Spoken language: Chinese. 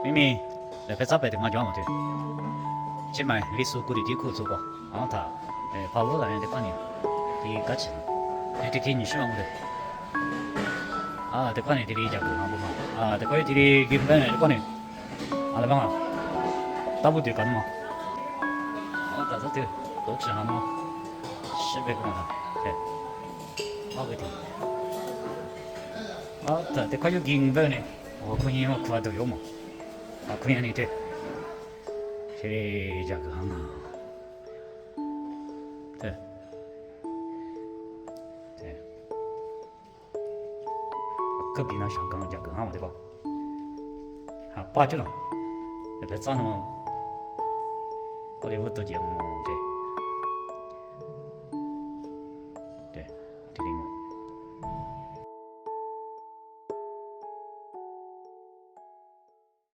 明明那个早白的我讲我的，起码历史古的地库做过，然后他跑路人的观念，的价钱，的天你喜欢我的，啊，的观念的价格行不嘛，啊，的关于的根本的观念，啊，那帮啊，打不对干嘛？我打这对，都吃哈嘛，1000个嘛，对，好个的，啊，这块有根本的，我可以我苦都有嘛，啊，可以你对。这价格行啊，对对，隔壁那香港价格行对吧？啊，8.9了，那个涨了，我的我都见对。